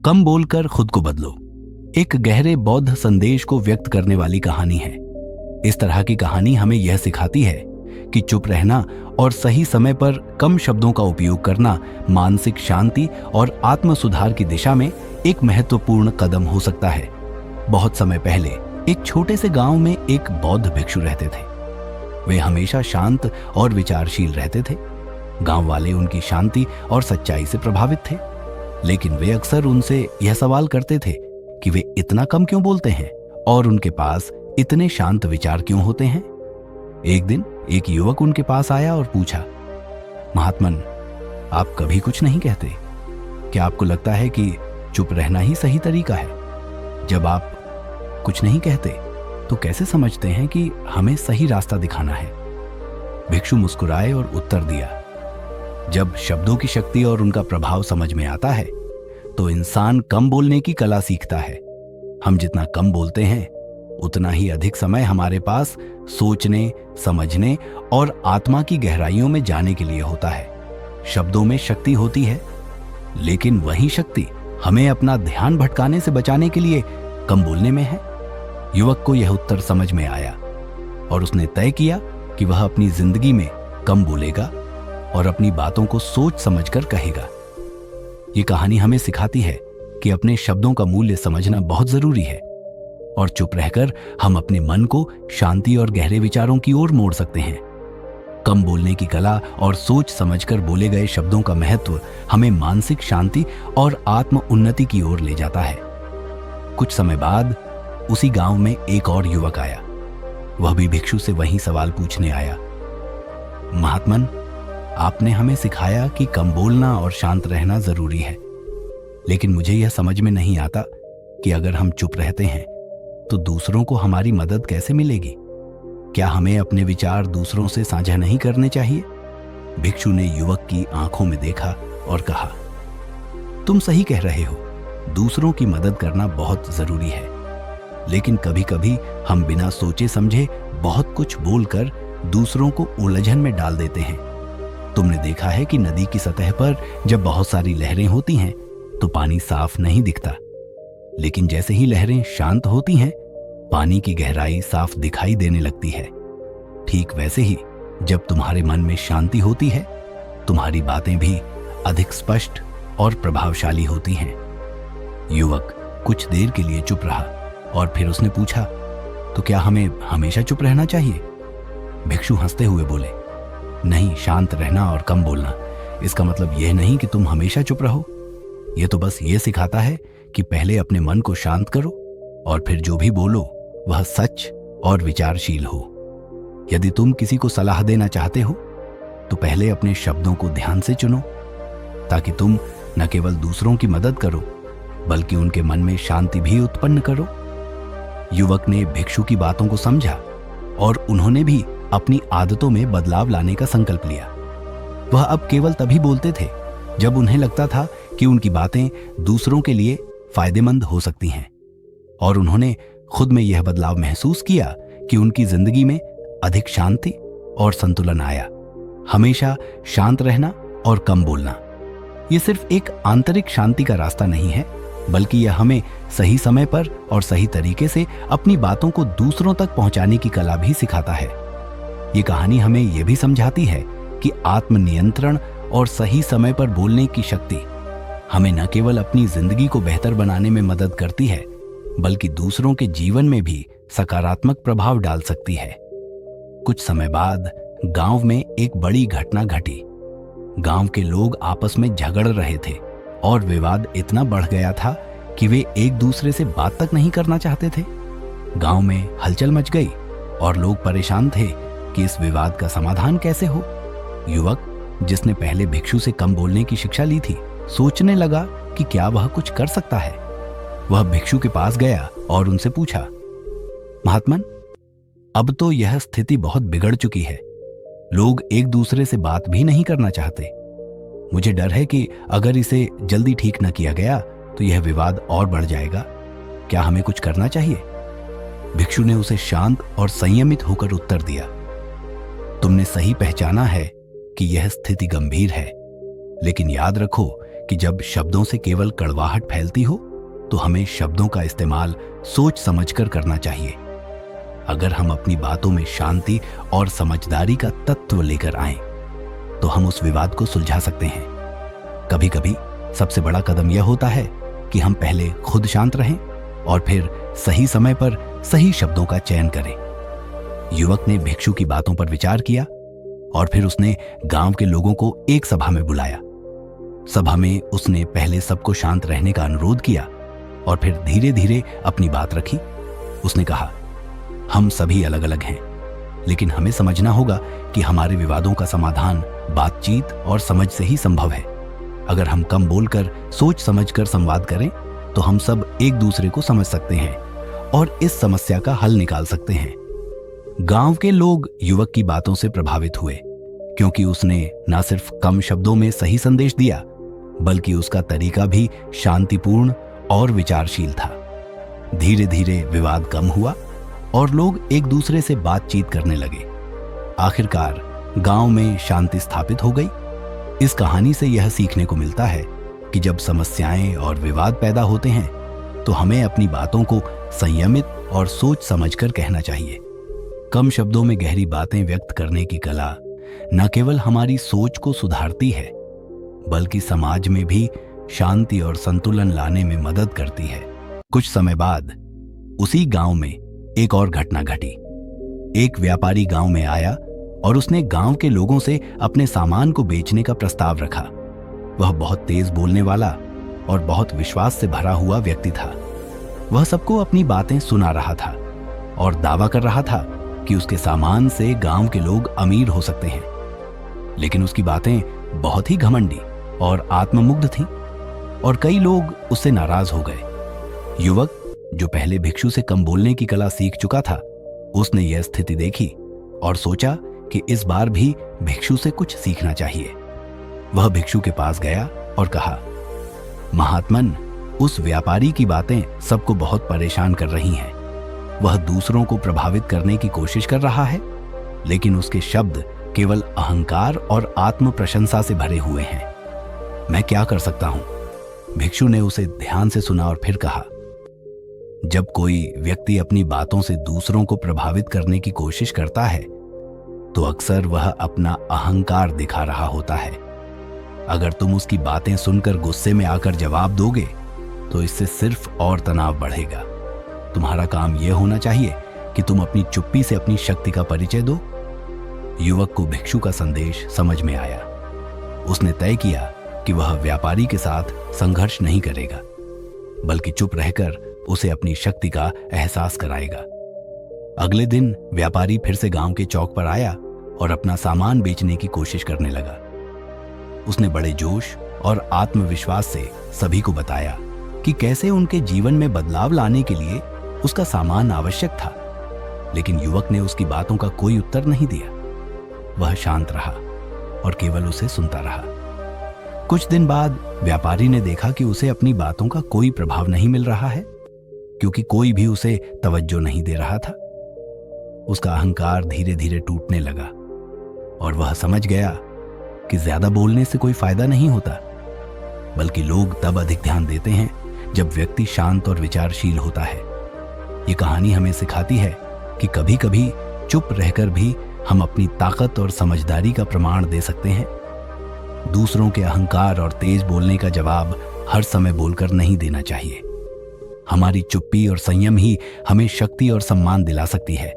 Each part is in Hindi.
कम बोलकर खुद को बदलो एक गहरे बौद्ध संदेश को व्यक्त करने वाली कहानी है। इस तरह की कहानी हमें यह सिखाती है कि चुप रहना और सही समय पर कम शब्दों का उपयोग करना मानसिक शांति और आत्म सुधार की दिशा में एक महत्वपूर्ण कदम हो सकता है। बहुत समय पहले एक छोटे से गांव में एक बौद्ध भिक्षु रहते थे। वे हमेशा शांत और विचारशील रहते थे। गांव वाले उनकी शांति और सच्चाई से प्रभावित थे, लेकिन वे अक्सर उनसे यह सवाल करते थे कि वे इतना कम क्यों बोलते हैं और उनके पास इतने शांत विचार क्यों होते हैं। एक दिन एक युवक उनके पास आया और पूछा, महात्मन, आप कभी कुछ नहीं कहते? क्या आपको लगता है कि चुप रहना ही सही तरीका है? जब आप कुछ नहीं कहते तो कैसे समझते हैं कि हमें सही रास्ता दिखाना है? भिक्षु मुस्कुराए और उत्तर दिया, जब शब्दों की शक्ति और उनका प्रभाव समझ में आता है तो इंसान कम बोलने की कला सीखता है। हम जितना कम बोलते हैं उतना ही अधिक समय हमारे पास सोचने, समझने और आत्मा की गहराइयों में जाने के लिए होता है। शब्दों में शक्ति होती है, लेकिन वही शक्ति हमें अपना ध्यान भटकाने से बचाने के लिए कम बोलने में है। युवक को यह उत्तर समझ में आया और उसने तय किया कि वह अपनी जिंदगी में कम बोलेगा और अपनी बातों को सोच समझकर कहेगा। ये कहानी हमें सिखाती है कि अपने शब्दों का मूल्य समझना बहुत जरूरी है और चुप रहकर हम अपने मन को शांति और गहरे विचारों की ओर मोड़ सकते हैं। कम बोलने की कला और सोच समझकर बोले गए शब्दों का महत्व हमें मानसिक शांति और आत्म उन्नति की ओर ले जाता है। कुछ समय बाद उसी गांव में एक और युवक आया। वह भी भिक्षु से वही सवाल पूछने आया, महात्मन, आपने हमें सिखाया कि कम बोलना और शांत रहना जरूरी है, लेकिन मुझे यह समझ में नहीं आता कि अगर हम चुप रहते हैं तो दूसरों को हमारी मदद कैसे मिलेगी? क्या हमें अपने विचार दूसरों से साझा नहीं करने चाहिए? भिक्षु ने युवक की आंखों में देखा और कहा, तुम सही कह रहे हो, दूसरों की मदद करना बहुत जरूरी है, लेकिन कभी कभी हम बिना सोचे समझे बहुत कुछ बोलकर दूसरों को उलझन में डाल देते हैं। तुमने देखा है कि नदी की सतह पर जब बहुत सारी लहरें होती हैं तो पानी साफ नहीं दिखता, लेकिन जैसे ही लहरें शांत होती हैं पानी की गहराई साफ दिखाई देने लगती है। ठीक वैसे ही जब तुम्हारे मन में शांति होती है तुम्हारी बातें भी अधिक स्पष्ट और प्रभावशाली होती हैं। युवक कुछ देर के लिए चुप रहा और फिर उसने पूछा, तो क्या हमें हमेशा चुप रहना चाहिए? भिक्षु हंसते हुए बोले, नहीं, शांत रहना और कम बोलना इसका मतलब यह नहीं कि तुम हमेशा चुप रहो। यह तो बस ये सिखाता है कि पहले अपने मन को शांत करो और फिर जो भी बोलो वह सच और विचारशील हो। यदि तुम किसी को सलाह देना चाहते हो तो पहले अपने शब्दों को ध्यान से चुनो, ताकि तुम न केवल दूसरों की मदद करो बल्कि उनके मन में शांति भी उत्पन्न करो। युवक ने भिक्षु की बातों को समझा और उन्होंने भी अपनी आदतों में बदलाव लाने का संकल्प लिया। वह अब केवल तभी बोलते थे जब उन्हें लगता था कि उनकी बातें दूसरों के लिए फायदेमंद हो सकती हैं, और उन्होंने खुद में यह बदलाव महसूस किया कि उनकी जिंदगी में अधिक शांति और संतुलन आया। हमेशा शांत रहना और कम बोलना यह सिर्फ एक आंतरिक शांति का रास्ता नहीं है, बल्कि यह हमें सही समय पर और सही तरीके से अपनी बातों को दूसरों तक पहुंचाने की कला भी सिखाता है। ये कहानी हमें यह भी समझाती है कि आत्मनियंत्रण और सही समय पर बोलने की शक्ति हमें न केवल अपनी जिंदगी को बेहतर बनाने में मदद करती है, बल्कि दूसरों के जीवन में भी सकारात्मक प्रभाव डाल सकती है। कुछ समय बाद गांव में एक बड़ी घटना घटी। गांव के लोग आपस में झगड़ रहे थे और विवाद इतना बढ़ गया था कि वे एक दूसरे से बात तक नहीं करना चाहते थे। गांव में हलचल मच गई और लोग परेशान थे कि इस विवाद का समाधान कैसे हो। युवक, जिसने पहले भिक्षु से कम बोलने की शिक्षा ली थी, सोचने लगा कि क्या वह कुछ कर सकता है। वह भिक्षु के पास गया और उनसे पूछा, महात्मन, अब तो यह स्थिति बहुत बिगड़ चुकी है। लोग एक दूसरे से बात भी नहीं करना चाहते। मुझे डर है कि अगर इसे जल्दी ठीक न किया गया तो यह विवाद और बढ़ जाएगा। क्या हमें कुछ करना चाहिए? भिक्षु ने उसे शांत और संयमित होकर उत्तर दिया, तुमने सही पहचाना है कि यह स्थिति गंभीर है, लेकिन याद रखो कि जब शब्दों से केवल कड़वाहट फैलती हो तो हमें शब्दों का इस्तेमाल सोच समझकर करना चाहिए। अगर हम अपनी बातों में शांति और समझदारी का तत्व लेकर आएं, तो हम उस विवाद को सुलझा सकते हैं। कभी कभी सबसे बड़ा कदम यह होता है कि हम पहले खुद शांत रहें और फिर सही समय पर सही शब्दों का चयन करें। युवक ने भिक्षु की बातों पर विचार किया और फिर उसने गांव के लोगों को एक सभा में बुलाया। सभा में उसने पहले सबको शांत रहने का अनुरोध किया और फिर धीरे धीरे अपनी बात रखी। उसने कहा, हम सभी अलग अलग हैं, लेकिन हमें समझना होगा कि हमारे विवादों का समाधान बातचीत और समझ से ही संभव है। अगर हम कम बोलकर सोच समझकर संवाद करें तो हम सब एक दूसरे को समझ सकते हैं और इस समस्या का हल निकाल सकते हैं। गांव के लोग युवक की बातों से प्रभावित हुए, क्योंकि उसने न सिर्फ कम शब्दों में सही संदेश दिया, बल्कि उसका तरीका भी शांतिपूर्ण और विचारशील था। धीरे धीरे विवाद कम हुआ और लोग एक दूसरे से बातचीत करने लगे। आखिरकार गांव में शांति स्थापित हो गई। इस कहानी से यह सीखने को मिलता है कि जब समस्याएं और विवाद पैदा होते हैं तो हमें अपनी बातों को संयमित और सोच समझकर कहना चाहिए। कम शब्दों में गहरी बातें व्यक्त करने की कला न केवल हमारी सोच को सुधारती है, बल्कि समाज में भी शांति और संतुलन लाने में मदद करती है। कुछ समय बाद उसी गांव में एक और घटना घटी। एक व्यापारी गांव में आया और उसने गांव के लोगों से अपने सामान को बेचने का प्रस्ताव रखा। वह बहुत तेज बोलने वाला और बहुत विश्वास से भरा हुआ व्यक्ति था। वह सबको अपनी बातें सुना रहा था और दावा कर रहा था कि उसके सामान से गांव के लोग अमीर हो सकते हैं। लेकिन उसकी बातें बहुत ही घमंडी और आत्ममुग्ध थीं और कई लोग उससे नाराज हो गए। युवक, जो पहले भिक्षु से कम बोलने की कला सीख चुका था, उसने यह स्थिति देखी और सोचा कि इस बार भी भिक्षु से कुछ सीखना चाहिए। वह भिक्षु के पास गया और कहा, महात्मन, उस व्यापारी की बातें सबको बहुत परेशान कर रही हैं। वह दूसरों को प्रभावित करने की कोशिश कर रहा है, लेकिन उसके शब्द केवल अहंकार और आत्म प्रशंसा से भरे हुए हैं। मैं क्या कर सकता हूं? भिक्षु ने उसे ध्यान से सुना और फिर कहा, जब कोई व्यक्ति अपनी बातों से दूसरों को प्रभावित करने की कोशिश करता है तो अक्सर वह अपना अहंकार दिखा रहा होता है। अगर तुम उसकी बातें सुनकर गुस्से में आकर जवाब दोगे तो इससे सिर्फ और तनाव बढ़ेगा। तुम्हारा काम यह होना चाहिए कि तुम अपनी चुप्पी से अपनी शक्ति का परिचय दो। युवक को भिक्षु का संदेश समझ में आया। उसने तय किया कि वह व्यापारी के साथ संघर्ष नहीं करेगा, बल्कि चुप रहकर उसे अपनी शक्ति का एहसास कराएगा। अगले दिन व्यापारी फिर से गांव के चौक पर आया और अपना सामान बेचने की कोशिश करने लगा। उसने बड़े जोश और आत्मविश्वास से सभी को बताया कि कैसे उनके जीवन में बदलाव लाने के लिए उसका सामान आवश्यक था। लेकिन युवक ने उसकी बातों का कोई उत्तर नहीं दिया। वह शांत रहा और केवल उसे सुनता रहा। कुछ दिन बाद व्यापारी ने देखा कि उसे अपनी बातों का कोई प्रभाव नहीं मिल रहा है, क्योंकि कोई भी उसे तवज्जो नहीं दे रहा था। उसका अहंकार धीरे धीरे टूटने लगा और वह समझ गया कि ज्यादा बोलने से कोई फायदा नहीं होता, बल्कि लोग तब अधिक ध्यान देते हैं जब व्यक्ति शांत और विचारशील होता है। ये कहानी हमें सिखाती है कि कभी कभी चुप रहकर भी हम अपनी ताकत और समझदारी का प्रमाण दे सकते हैं। दूसरों के अहंकार और तेज बोलने का जवाब हर समय बोलकर नहीं देना चाहिए। हमारी चुप्पी और संयम ही हमें शक्ति और सम्मान दिला सकती है।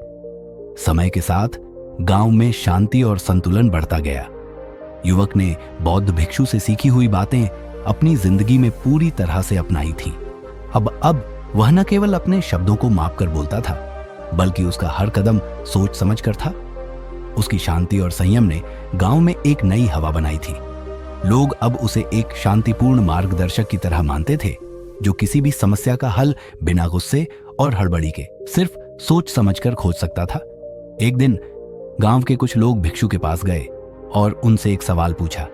समय के साथ गांव में शांति और संतुलन बढ़ता गया। युवक ने बौद्ध भिक्षु से सीखी हुई बातें अपनी जिंदगी में पूरी तरह से अपनाई थी। अब वह न केवल अपने शब्दों को माप कर बोलता था, बल्कि उसका हर कदम सोच समझ कर था। उसकी शांति और संयम ने गांव में एक नई हवा बनाई थी। लोग अब उसे एक शांतिपूर्ण मार्गदर्शक की तरह मानते थे, जो किसी भी समस्या का हल बिना गुस्से और हड़बड़ी के सिर्फ सोच समझकर खोज सकता था। एक दिन गांव के कुछ लोग भिक्षु के पास गए और उनसे एक सवाल पूछा,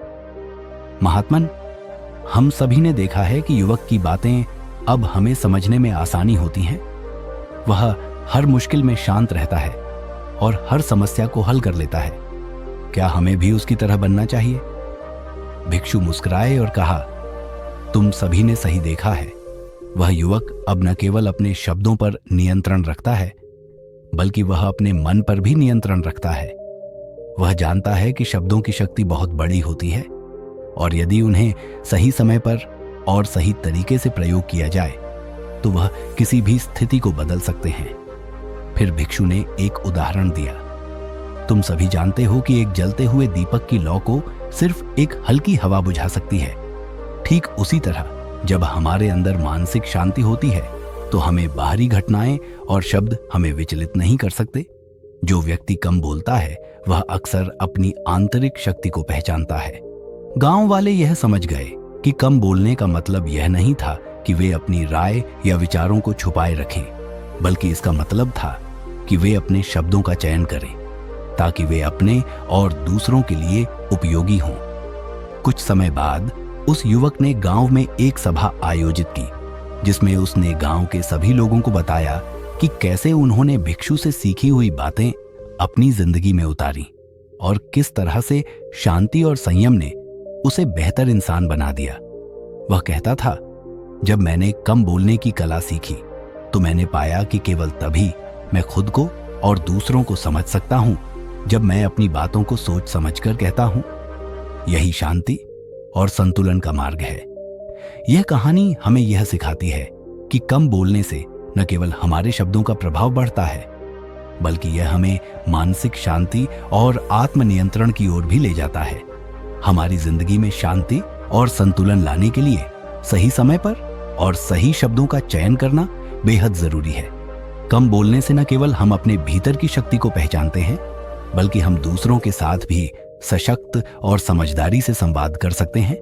महात्मन, हम सभी ने देखा है कि युवक की बातें अब हमें समझने में आसानी होती हैं। वह हर मुश्किल में शांत रहता है और हर समस्या को हल कर लेता है। क्या हमें भी उसकी तरह बनना चाहिए? भिक्षु मुस्कुराए और कहा, तुम सभी ने सही देखा है, वह युवक अब न केवल अपने शब्दों पर नियंत्रण रखता है, बल्कि वह अपने मन पर भी नियंत्रण रखता है। वह जानता है कि शब्दों की शक्ति बहुत बड़ी होती है और यदि उन्हें सही समय पर और सही तरीके से प्रयोग किया जाए तो वह किसी भी स्थिति को बदल सकते हैं। फिर भिक्षु ने एक उदाहरण दिया। तुम सभी जानते हो कि एक जलते हुए दीपक की लौ को सिर्फ एक हल्की हवा बुझा सकती है। ठीक उसी तरह जब हमारे अंदर मानसिक शांति होती है तो हमें बाहरी घटनाएं और शब्द हमें विचलित नहीं कर सकते। जो व्यक्ति कम बोलता है वह अक्सर अपनी आंतरिक शक्ति को पहचानता है। गांव वाले यह समझ गए कि कम बोलने का मतलब यह नहीं था कि वे अपनी राय या विचारों को छुपाए रखें, बल्कि इसका मतलब था कि वे अपने शब्दों का चयन करें ताकि वे अपने और दूसरों के लिए उपयोगी हों। कुछ समय बाद उस युवक ने गांव में एक सभा आयोजित की, जिसमें उसने गांव के सभी लोगों को बताया कि कैसे उन्होंने भिक्षु से सीखी हुई बातें अपनी जिंदगी में उतारी और किस तरह से शांति और संयम ने उसे बेहतर इंसान बना दिया। वह कहता था, जब मैंने कम बोलने की कला सीखी तो मैंने पाया कि केवल तभी मैं खुद को और दूसरों को समझ सकता हूं जब मैं अपनी बातों को सोच समझकर कहता हूं। यही शांति और संतुलन का मार्ग है। यह कहानी हमें यह सिखाती है कि कम बोलने से न केवल हमारे शब्दों का प्रभाव बढ़ता है, बल्कि यह हमें मानसिक शांति और आत्मनियंत्रण की ओर भी ले जाता है। हमारी जिंदगी में शांति और संतुलन लाने के लिए सही समय पर और सही शब्दों का चयन करना बेहद जरूरी है। कम बोलने से न केवल हम अपने भीतर की शक्ति को पहचानते हैं, बल्कि हम दूसरों के साथ भी सशक्त और समझदारी से संवाद कर सकते हैं।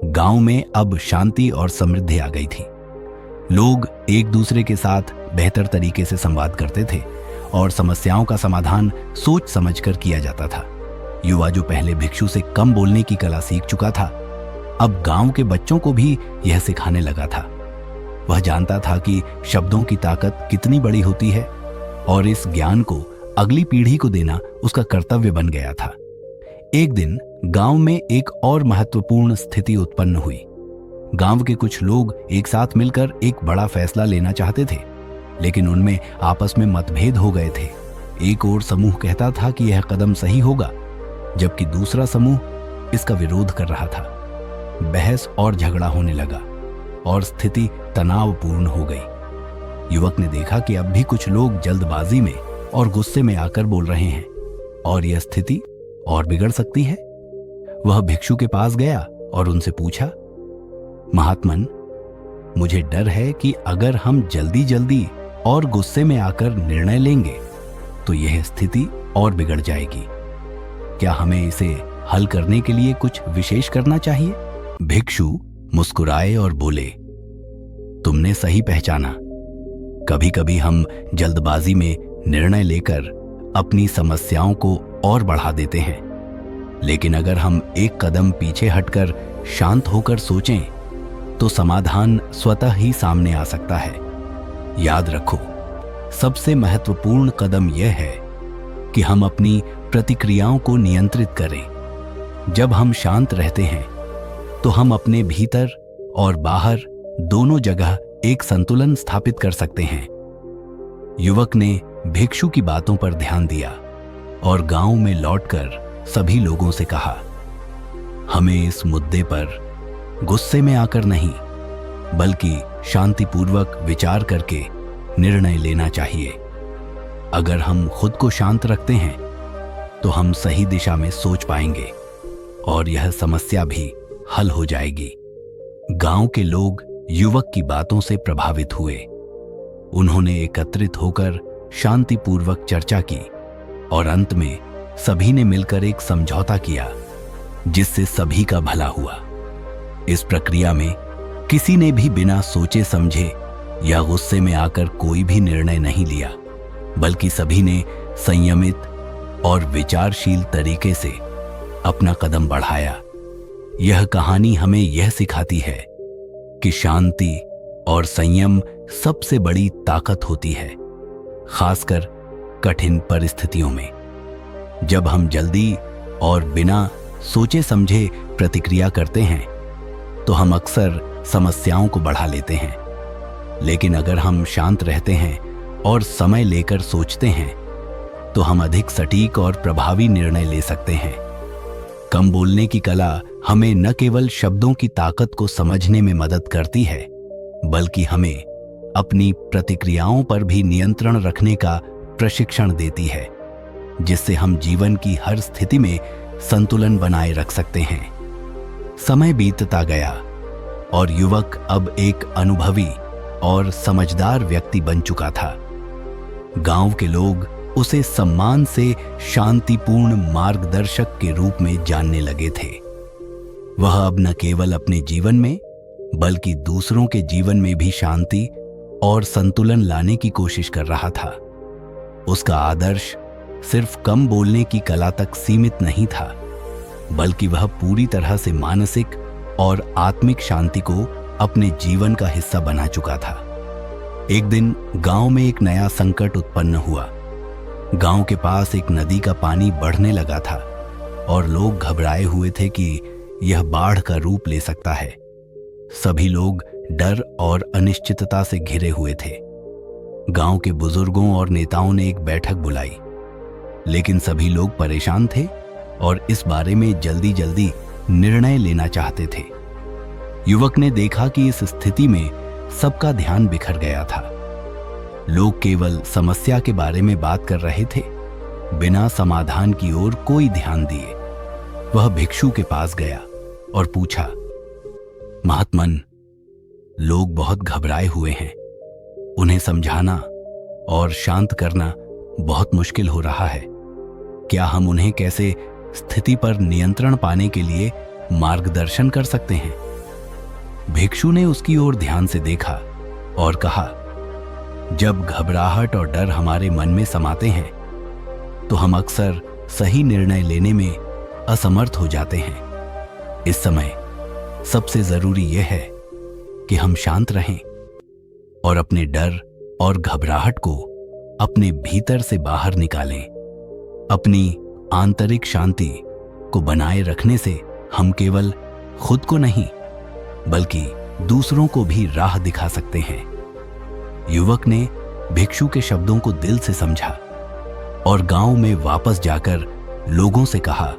गांव में अब शांति और समृद्धि आ गई थी। लोग एक दूसरे के साथ बेहतर तरीके से संवाद करते थे और समस्याओं का समाधान सोच समझकर किया जाता था। युवा जो पहले भिक्षु से कम बोलने की कला सीख चुका था, अब गांव के बच्चों को भी यह सिखाने लगा था। वह जानता था कि शब्दों की ताकत कितनी बड़ी होती है और इस ज्ञान को अगली पीढ़ी को देना उसका कर्तव्य बन गया था। एक दिन गांव में एक और महत्वपूर्ण स्थिति उत्पन्न हुई। गांव के कुछ लोग एक साथ मिलकर एक बड़ा फैसला लेना चाहते थे, लेकिन उनमें आपस में मतभेद हो गए थे। एक और समूह कहता था कि यह कदम सही होगा, जबकि दूसरा समूह इसका विरोध कर रहा था। बहस और झगड़ा होने लगा और स्थिति तनावपूर्ण हो गई। युवक ने देखा कि अब भी कुछ लोग जल्दबाजी में और गुस्से में आकर बोल रहे हैं और यह स्थिति और बिगड़ सकती है। वह भिक्षु के पास गया और उनसे पूछा, महात्मन, मुझे डर है कि अगर हम जल्दी जल्दी और गुस्से में आकर निर्णय लेंगे तो यह स्थिति और बिगड़ जाएगी। क्या हमें इसे हल करने के लिए कुछ विशेष करना चाहिए? भिक्षु मुस्कुराए और बोले, तुमने सही पहचाना। कभी कभी हम जल्दबाजी में निर्णय लेकर अपनी समस्याओं को और बढ़ा देते हैं, लेकिन अगर हम एक कदम पीछे हटकर शांत होकर सोचें तो समाधान स्वतः ही सामने आ सकता है। याद रखो, सबसे महत्वपूर्ण कदम यह है कि हम अपनी प्रतिक्रियाओं को नियंत्रित करें। जब हम शांत रहते हैं तो हम अपने भीतर और बाहर दोनों जगह एक संतुलन स्थापित कर सकते हैं। युवक ने भिक्षु की बातों पर ध्यान दिया और गांव में लौटकर सभी लोगों से कहा, हमें इस मुद्दे पर गुस्से में आकर नहीं, बल्कि शांतिपूर्वक विचार करके निर्णय लेना चाहिए। अगर हम खुद को शांत रखते हैं तो हम सही दिशा में सोच पाएंगे और यह समस्या भी हल हो जाएगी। गांव के लोग युवक की बातों से प्रभावित हुए। उन्होंने एकत्रित होकर शांतिपूर्वक चर्चा की और अंत में सभी ने मिलकर एक समझौता किया जिससे सभी का भला हुआ। इस प्रक्रिया में किसी ने भी बिना सोचे समझे या गुस्से में आकर कोई भी निर्णय नहीं लिया, बल्कि सभी ने संयमित और विचारशील तरीके से अपना कदम बढ़ाया। यह कहानी हमें यह सिखाती है कि शांति और संयम सबसे बड़ी ताकत होती है, खासकर कठिन परिस्थितियों में। जब हम जल्दी और बिना सोचे समझे प्रतिक्रिया करते हैं तो हम अक्सर समस्याओं को बढ़ा लेते हैं। लेकिन अगर हम शांत रहते हैं और समय लेकर सोचते हैं तो हम अधिक सटीक और प्रभावी निर्णय ले सकते हैं। कम बोलने की कला हमें न केवल शब्दों की ताकत को समझने में मदद करती है, बल्कि हमें अपनी प्रतिक्रियाओं पर भी नियंत्रण रखने का प्रशिक्षण देती है, जिससे हम जीवन की हर स्थिति में संतुलन बनाए रख सकते हैं। समय बीतता गया और युवक अब एक अनुभवी और समझदार व्यक्ति बन चुका था। गांव के लोग उसे सम्मान से शांतिपूर्ण मार्गदर्शक के रूप में जानने लगे थे। वह अब न केवल अपने जीवन में बल्कि दूसरों के जीवन में भी शांति और संतुलन लाने की कोशिश कर रहा था। उसका आदर्श सिर्फ कम बोलने की कला तक सीमित नहीं था, बल्कि वह पूरी तरह से मानसिक और आत्मिक शांति को अपने जीवन का हिस्सा बना चुका था। एक दिन गांव में एक नया संकट उत्पन्न हुआ। गांव के पास एक नदी का पानी बढ़ने लगा था और लोग घबराए हुए थे कि यह बाढ़ का रूप ले सकता है। सभी लोग डर और अनिश्चितता से घिरे हुए थे। गांव के बुजुर्गों और नेताओं ने एक बैठक बुलाई, लेकिन सभी लोग परेशान थे और इस बारे में जल्दी जल्दी निर्णय लेना चाहते थे। युवक ने देखा कि इस स्थिति में सबका ध्यान बिखर गया था। लोग केवल समस्या के बारे में बात कर रहे थे, बिना समाधान की ओर कोई ध्यान दिए। वह भिक्षु के पास गया और पूछा, महात्मन, लोग बहुत घबराए हुए हैं। उन्हें समझाना और शांत करना बहुत मुश्किल हो रहा है। क्या हम उन्हें कैसे स्थिति पर नियंत्रण पाने के लिए मार्गदर्शन कर सकते हैं? भिक्षु ने उसकी ओर ध्यान से देखा और कहा, जब घबराहट और डर हमारे मन में समाते हैं तो हम अक्सर सही निर्णय लेने में असमर्थ हो जाते हैं। इस समय सबसे जरूरी यह है कि हम शांत रहें और अपने डर और घबराहट को अपने भीतर से बाहर निकालें। अपनी आंतरिक शांति को बनाए रखने से हम केवल खुद को नहीं बल्कि दूसरों को भी राह दिखा सकते हैं। युवक ने भिक्षु के शब्दों को दिल से समझा और गांव में वापस जाकर लोगों से कहा,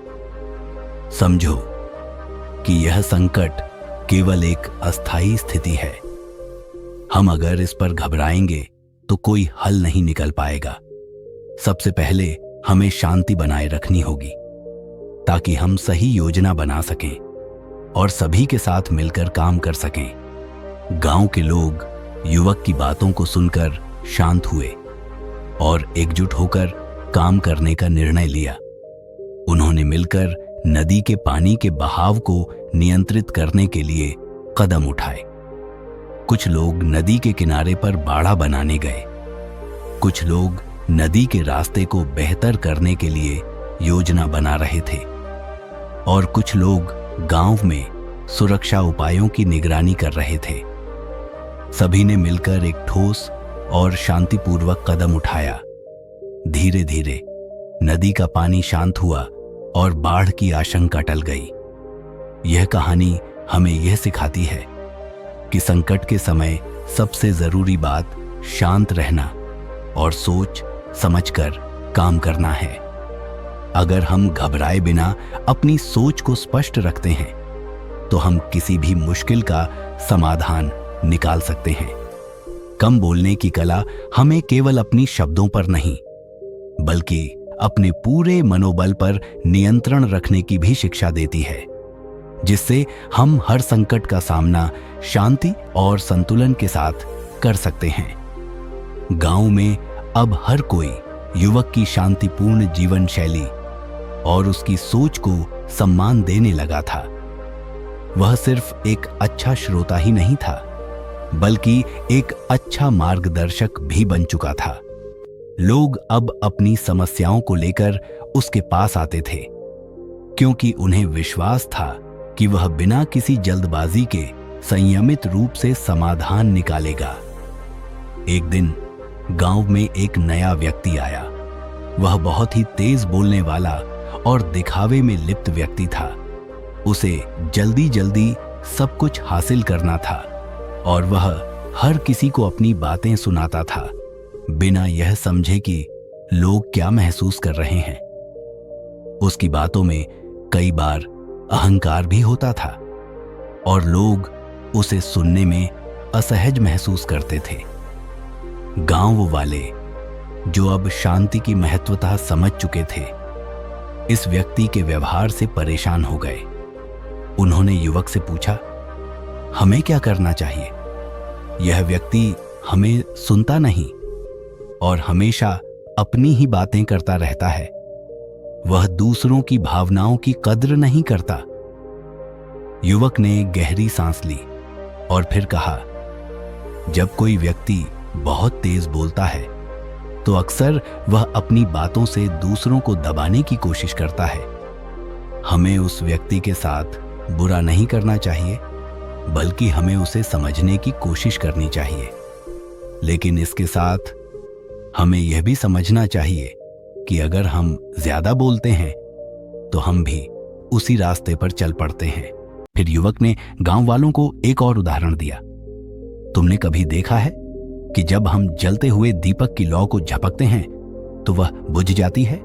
समझो कि यह संकट केवल एक अस्थायी स्थिति है। हम अगर इस पर घबराएंगे तो कोई हल नहीं निकल पाएगा। सबसे पहले हमें शांति बनाए रखनी होगी ताकि हम सही योजना बना सकें और सभी के साथ मिलकर काम कर सकें। गांव के लोग युवक की बातों को सुनकर शांत हुए और एकजुट होकर काम करने का निर्णय लिया। उन्होंने मिलकर नदी के पानी के बहाव को नियंत्रित करने के लिए कदम उठाए। कुछ लोग नदी के किनारे पर बाड़ा बनाने गए। कुछ लोग नदी के रास्ते को बेहतर करने के लिए योजना बना रहे थे और कुछ लोग गांव में सुरक्षा उपायों की निगरानी कर रहे थे। सभी ने मिलकर एक ठोस और शांतिपूर्वक कदम उठाया। धीरे धीरे नदी का पानी शांत हुआ और बाढ़ की आशंका टल गई। यह कहानी हमें यह सिखाती है कि संकट के समय सबसे जरूरी बात शांत रहना और सोच समझकर काम करना है। अगर हम घबराए बिना अपनी सोच को स्पष्ट रखते हैं तो हम किसी भी मुश्किल का समाधान निकाल सकते हैं। कम बोलने की कला हमें केवल अपनी शब्दों पर नहीं बल्कि अपने पूरे मनोबल पर नियंत्रण रखने की भी शिक्षा देती है, जिससे हम हर संकट का सामना शांति और संतुलन के साथ कर सकते हैं। गांव में अब हर कोई युवक की शांतिपूर्ण जीवन शैली और उसकी सोच को सम्मान देने लगा था। वह सिर्फ एक अच्छा श्रोता ही नहीं था बल्कि एक अच्छा मार्गदर्शक भी बन चुका था। लोग अब अपनी समस्याओं को लेकर उसके पास आते थे क्योंकि उन्हें विश्वास था कि वह बिना किसी जल्दबाजी के संयमित रूप से समाधान निकालेगा। एक दिन गांव में एक नया व्यक्ति आया। वह बहुत ही तेज बोलने वाला और दिखावे में लिप्त व्यक्ति था। उसे जल्दी जल्दी सब कुछ हासिल करना था और वह हर किसी को अपनी बातें सुनाता था, बिना यह समझे कि लोग क्या महसूस कर रहे हैं। उसकी बातों में कई बार अहंकार भी होता था और लोग उसे सुनने में असहज महसूस करते थे। गांव वाले, जो अब शांति की महत्वता समझ चुके थे, इस व्यक्ति के व्यवहार से परेशान हो गए। उन्होंने युवक से पूछा, हमें क्या करना चाहिए? यह व्यक्ति हमें सुनता नहीं और हमेशा अपनी ही बातें करता रहता है। वह दूसरों की भावनाओं की कद्र नहीं करता। युवक ने गहरी सांस ली और फिर कहा, जब कोई व्यक्ति बहुत तेज बोलता है तो अक्सर वह अपनी बातों से दूसरों को दबाने की कोशिश करता है। हमें उस व्यक्ति के साथ बुरा नहीं करना चाहिए, बल्कि हमें उसे समझने की कोशिश करनी चाहिए। लेकिन इसके साथ हमें यह भी समझना चाहिए कि अगर हम ज्यादा बोलते हैं तो हम भी उसी रास्ते पर चल पड़ते हैं। फिर युवक ने गांव वालों को एक और उदाहरण दिया। तुमने कभी देखा है कि जब हम जलते हुए दीपक की लौ को झपकते हैं तो वह बुझ जाती है?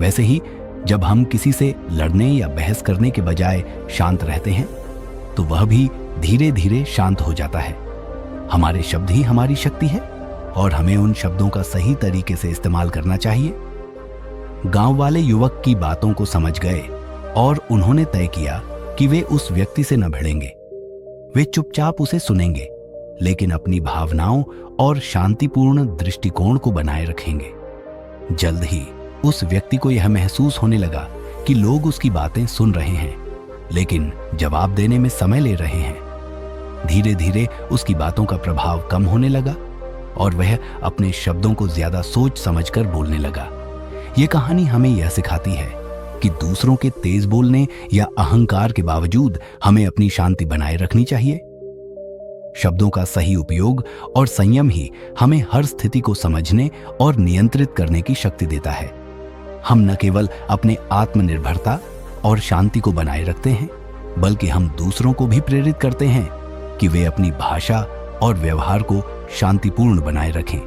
वैसे ही जब हम किसी से लड़ने या बहस करने के बजाय शांत रहते हैं तो वह भी धीरे धीरे शांत हो जाता है। हमारे शब्द ही हमारी शक्ति है और हमें उन शब्दों का सही तरीके से इस्तेमाल करना चाहिए। गांव वाले युवक की बातों को समझ गए और उन्होंने तय किया कि वे उस व्यक्ति से न भिड़ेंगे। वे चुपचाप उसे सुनेंगे, लेकिन अपनी भावनाओं और शांतिपूर्ण दृष्टिकोण को बनाए रखेंगे। जल्द ही उस व्यक्ति को यह महसूस होने लगा कि लोग उसकी बातें सुन रहे हैं, लेकिन जवाब देने में समय ले रहे हैं। धीरे धीरे उसकी बातों का प्रभाव कम होने लगा और वह अपने शब्दों को ज्यादा सोच समझकर बोलने लगा। ये कहानी हमें यह सिखाती है कि दूसरों के तेज बोलने या अहंकार के बावजूद हमें अपनी शांति बनाए रखनी चाहिए। शब्दों का सही उपयोग और संयम ही हमें हर स्थिति को समझने और नियंत्रित करने की शक्ति देता है। हम न केवल अपने आत्मनिर्भरता और शांति को बनाए रखते हैं, बल्कि हम दूसरों को भी प्रेरित करते हैं कि वे अपनी भाषा और व्यवहार को शांतिपूर्ण बनाए रखें।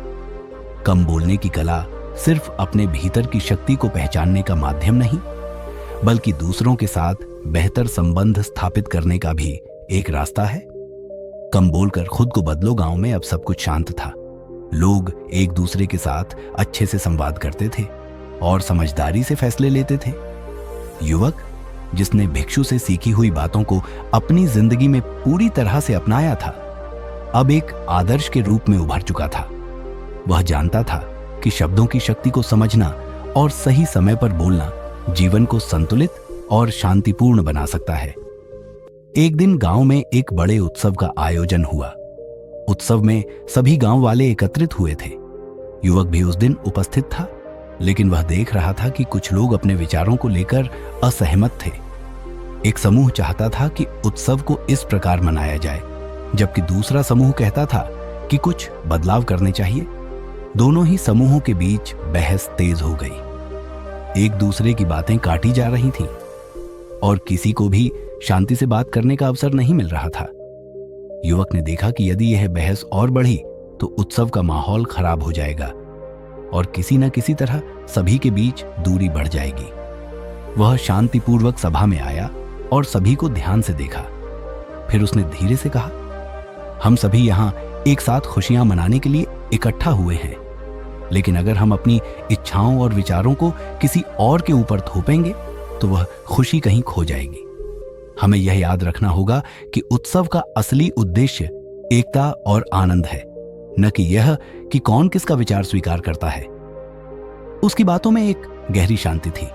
कम बोलने की कला सिर्फ अपने भीतर की शक्ति को पहचानने का माध्यम नहीं, बल्कि दूसरों के साथ बेहतर संबंध स्थापित करने का भी एक रास्ता है। कम बोलकर खुद को बदलो गांव में अब सब कुछ शांत था। लोग एक दूसरे के साथ अच्छे से संवाद करते थे और समझदारी से फैसले लेते थे। युवक, जिसने भिक्षु से सीखी हुई बातों को अपनी जिंदगी में पूरी तरह से अपनाया था, अब एक आदर्श के रूप में उभर चुका था। वह जानता था कि शब्दों की शक्ति को समझना और सही समय पर बोलना जीवन को संतुलित और शांतिपूर्ण बना सकता है। एक दिन गांव में एक बड़े उत्सव का आयोजन हुआ। उत्सव में सभी गांव वाले एकत्रित हुए थे। युवक भी उस दिन उपस्थित था, लेकिन वह देख रहा था कि कुछ लोग अपने विचारों को लेकर असहमत थे। एक समूह चाहता था कि उत्सव को इस प्रकार मनाया जाए, जबकि दूसरा समूह कहता था कि कुछ बदलाव करने चाहिए। दोनों ही समूहों के बीच बहस तेज हो गई। एक दूसरे की बातें काटी जा रही थीं और किसी को भी शांति से बात करने का अवसर नहीं मिल रहा था। युवक ने देखा कि यदि यह बहस और बढ़ी तो उत्सव का माहौल खराब हो जाएगा और किसी न किसी तरह सभी के बीच दूरी बढ़ जाएगी। वह शांतिपूर्वक सभा में आया और सभी को ध्यान से देखा। फिर उसने धीरे से कहा, हम सभी यहाँ एक साथ खुशियां मनाने के लिए इकट्ठा हुए हैं, लेकिन अगर हम अपनी इच्छाओं और विचारों को किसी और के ऊपर थोपेंगे तो वह खुशी कहीं खो जाएगी। हमें यह याद रखना होगा कि उत्सव का असली उद्देश्य एकता और आनंद है, न कि यह कि कौन किसका विचार स्वीकार करता है। उसकी बातों में एक गहरी शांति थी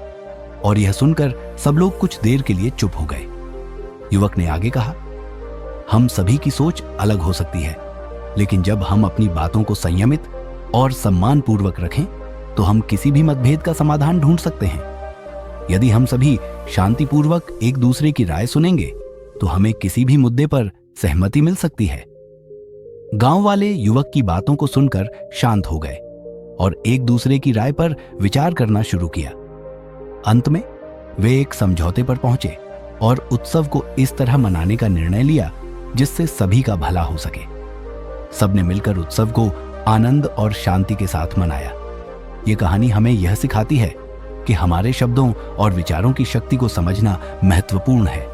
और यह सुनकर सब लोग कुछ देर के लिए चुप हो गए। युवक ने आगे कहा, हम सभी की सोच अलग हो सकती है, लेकिन जब हम अपनी बातों को संयमित और सम्मानपूर्वक रखें तो हम किसी भी मतभेद का समाधान ढूंढ सकते हैं। यदि हम सभी शांतिपूर्वक एक दूसरे की राय सुनेंगे तो हमें किसी भी मुद्दे पर सहमति मिल सकती है। गांव वाले युवक की बातों को सुनकर शांत हो गए और एक दूसरे की राय पर विचार करना शुरू किया। अंत में वे एक समझौते पर पहुंचे और उत्सव को इस तरह मनाने का निर्णय लिया जिससे सभी का भला हो सके। सबने मिलकर उत्सव को आनंद और शांति के साथ मनाया। ये कहानी हमें यह सिखाती है कि हमारे शब्दों और विचारों की शक्ति को समझना महत्वपूर्ण है,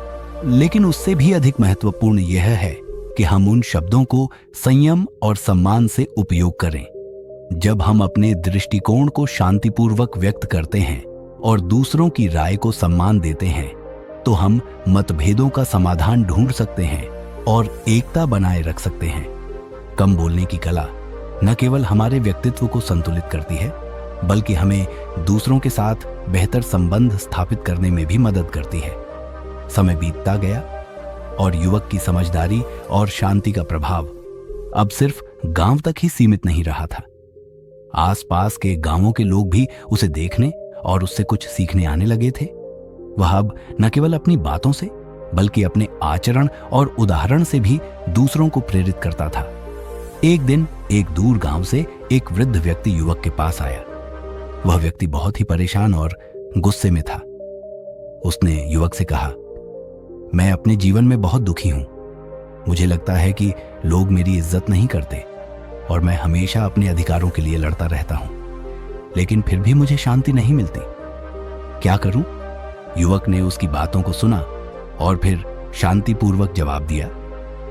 लेकिन उससे भी अधिक महत्वपूर्ण यह है कि हम उन शब्दों को संयम और सम्मान से उपयोग करें। जब हम अपने दृष्टिकोण को शांतिपूर्वक व्यक्त करते हैं और दूसरों की राय को सम्मान देते हैं, तो हम मतभेदों का समाधान ढूंढ सकते हैं और एकता बनाए रख सकते हैं। कम बोलने की कला न केवल हमारे व्यक्तित्व को संतुलित करती है, बल्कि हमें दूसरों के साथ बेहतर संबंध स्थापित करने में भी मदद करती है। समय बीतता गया और युवक की समझदारी और शांति का प्रभाव अब सिर्फ गांव तक ही सीमित नहीं रहा था। आसपास के गांवों के लोग भी उसे देखने और उससे कुछ सीखने आने लगे थे। वह अब न केवल अपनी बातों से बल्कि अपने आचरण और उदाहरण से भी दूसरों को प्रेरित करता था। एक दिन एक दूर गांव से एक वृद्ध व्यक्ति युवक के पास आया। वह व्यक्ति बहुत ही परेशान और गुस्से में था। उसने युवक से कहा, मैं अपने जीवन में बहुत दुखी हूं। मुझे लगता है कि लोग मेरी इज्जत नहीं करते और मैं हमेशा अपने अधिकारों के लिए लड़ता रहता हूं, लेकिन फिर भी मुझे शांति नहीं मिलती। क्या करूं? युवक ने उसकी बातों को सुना और फिर शांतिपूर्वक जवाब दिया,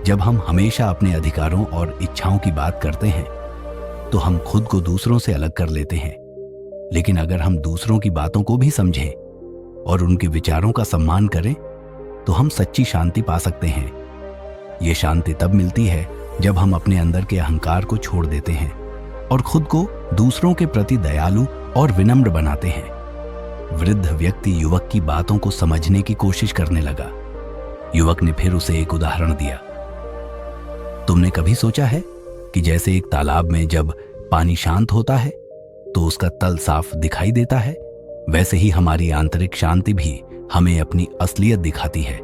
जब हम हमेशा अपने अधिकारों और इच्छाओं की बात करते हैं तो हम खुद को दूसरों से अलग कर लेते हैं, लेकिन अगर हम दूसरों की बातों को भी समझें और उनके विचारों का सम्मान करें तो हम सच्ची शांति पा सकते हैं। ये शांति तब मिलती है जब हम अपने अंदर के अहंकार को छोड़ देते हैं और खुद को दूसरों के प्रति दयालु और विनम्र बनाते हैं। वृद्ध व्यक्ति युवक की बातों को समझने की कोशिश करने लगा। युवक ने फिर उसे एक उदाहरण दिया। तुमने कभी सोचा है कि जैसे एक तालाब में जब पानी शांत होता है तो उसका तल साफ दिखाई देता है, वैसे ही हमारी आंतरिक शांति भी हमें अपनी असलियत दिखाती है।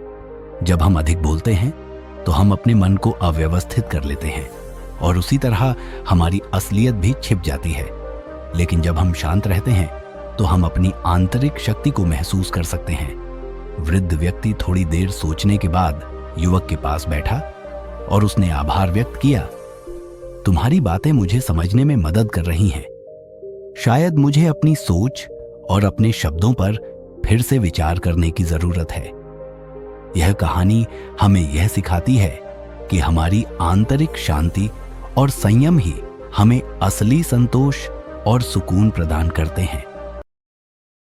जब हम अधिक बोलते हैं तो हम अपने मन को अव्यवस्थित कर लेते हैं और उसी तरह हमारी असलियत भी छिप जाती है। लेकिन जब हम शांत रहते हैं तो हम अपनी आंतरिक शक्ति को महसूस कर सकते हैं। वृद्ध व्यक्ति थोड़ी देर सोचने के बाद युवक के पास बैठा और उसने आभार व्यक्त किया। तुम्हारी बातें मुझे समझने में मदद कर रही हैं। शायद मुझे अपनी सोच और अपने शब्दों पर फिर से विचार करने की जरूरत है। यह कहानी हमें यह सिखाती है कि हमारी आंतरिक शांति और संयम ही हमें असली संतोष और सुकून प्रदान करते हैं।